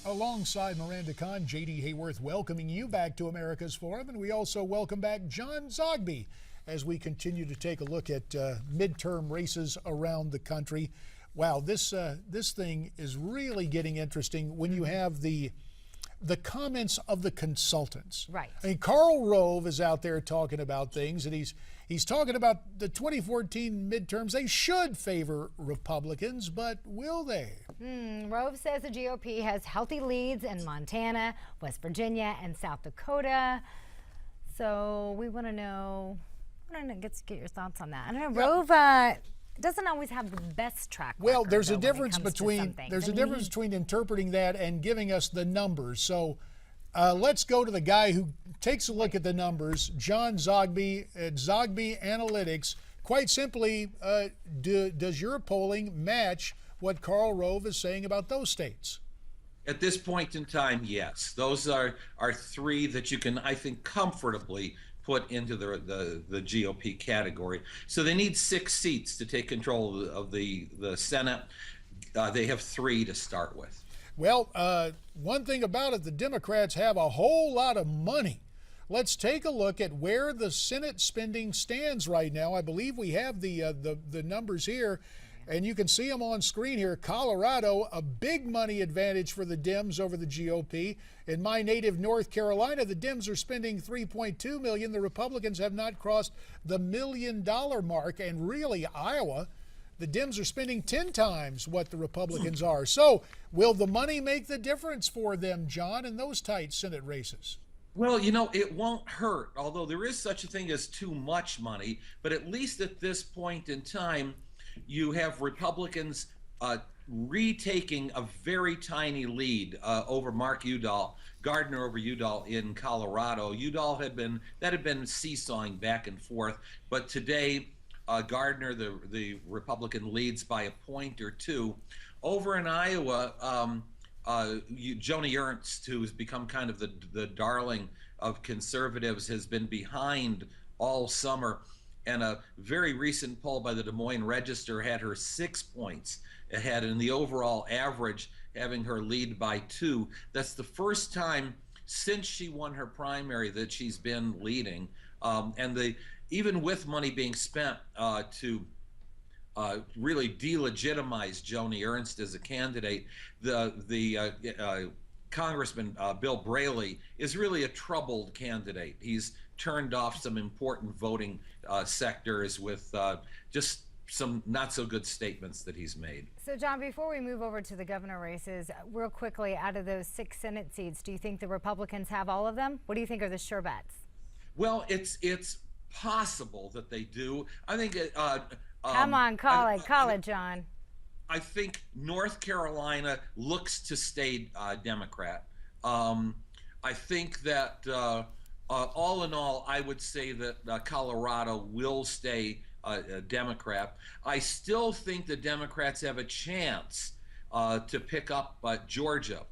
Alongside Miranda Kahn, J.D. Hayworth welcoming you back to America's Forum, and we also welcome back John Zogby as we continue to take a look at midterm races around the country. Wow, this thing is really getting interesting when you have the comments of the consultants. Right. I mean, Karl Rove is out there talking about things, and he's talking about the 2014 midterms. They should favor Republicans, but will they? Rove says the GOP has healthy leads in Montana, West Virginia, and South Dakota. So we want to know, get your thoughts on that. I don't know, Rove doesn't always have the best track record. Well, there's a difference between interpreting that and giving us the numbers. So let's go to the guy who takes a look at the numbers, John Zogby at Zogby Analytics. Quite simply, does your polling match what Karl Rove is saying about those states? At this point in time, yes. Those are three that you can, I think, comfortably put into the GOP category. So they need 6 seats to take control of the Senate. They have 3 to start with. Well, one thing about it, the Democrats have a whole lot of money. Let's take a look at where the Senate spending stands right now. I believe we have the numbers here, and you can see them on screen here. Colorado, a big money advantage for the Dems over the GOP. In my native North Carolina, the Dems are spending $3.2 million. The Republicans have not crossed the $1 million mark. And really, Iowa, the Dems are spending 10 times what the Republicans are. So will the money make the difference for them, John, in those tight Senate races? Well, you know, it won't hurt, although there is such a thing as too much money. But at least at this point in time, you have Republicans retaking a very tiny lead over Mark Udall, Gardner over Udall in Colorado. Udall had been seesawing back and forth, but today Gardner, the Republican, leads by a point or 2. Over in Iowa, Joni Ernst, who has become kind of the darling of conservatives, has been behind all summer. And a very recent poll by the Des Moines Register had her 6 points ahead, and the overall average having her lead by 2. That's the first time since she won her primary that she's been leading. And even with money being spent to really delegitimize Joni Ernst as a candidate, the Congressman Bill Braley is really a troubled candidate. He's turned off some important voting sectors with just some not so good statements that he's made. So, John, before we move over to the governor races, real quickly, out of those 6 Senate seats, do you think the Republicans have all of them? What do you think are the sure bets? Well, it's possible that they do. I think come on, call it, John. I think North Carolina looks to stay Democrat. I think that all in all, I would say that Colorado will stay Democrat. I still think the Democrats have a chance to pick up Georgia.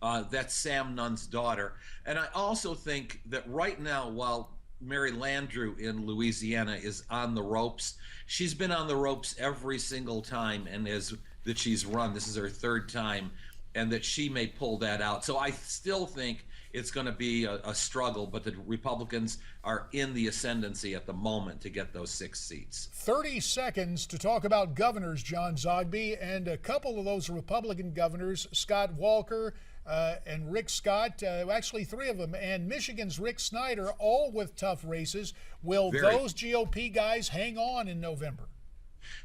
That's Sam Nunn's daughter. And I also think that right now, while Mary Landrieu in Louisiana is on the ropes, she's been on the ropes every single time, and that she's run. This is her 3rd time, and that she may pull that out. So I still think it's going to be a struggle, but the Republicans are in the ascendancy at the moment to get those 6 seats. 30 seconds to talk about governors, John Zogby, and a couple of those Republican governors, Scott Walker and Rick Scott, actually 3 of them, and Michigan's Rick Snyder, all with tough races. Will those GOP guys hang on in November?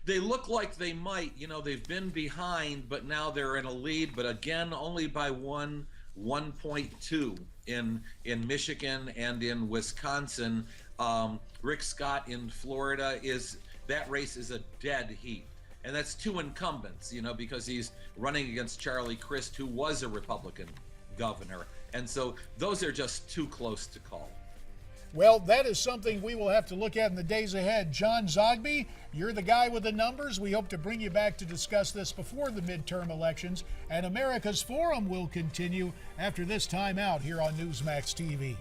They look like they might. You know, they've been behind, but now they're in a lead, but again, only by 1.2 in Michigan and in Wisconsin. Rick Scott in Florida, that race is a dead heat. And that's 2 incumbents, you know, because he's running against Charlie Crist, who was a Republican governor. And so those are just too close to call. Well, that is something we will have to look at in the days ahead. John Zogby, you're the guy with the numbers. We hope to bring you back to discuss this before the midterm elections. And America's Forum will continue after this time out here on Newsmax TV.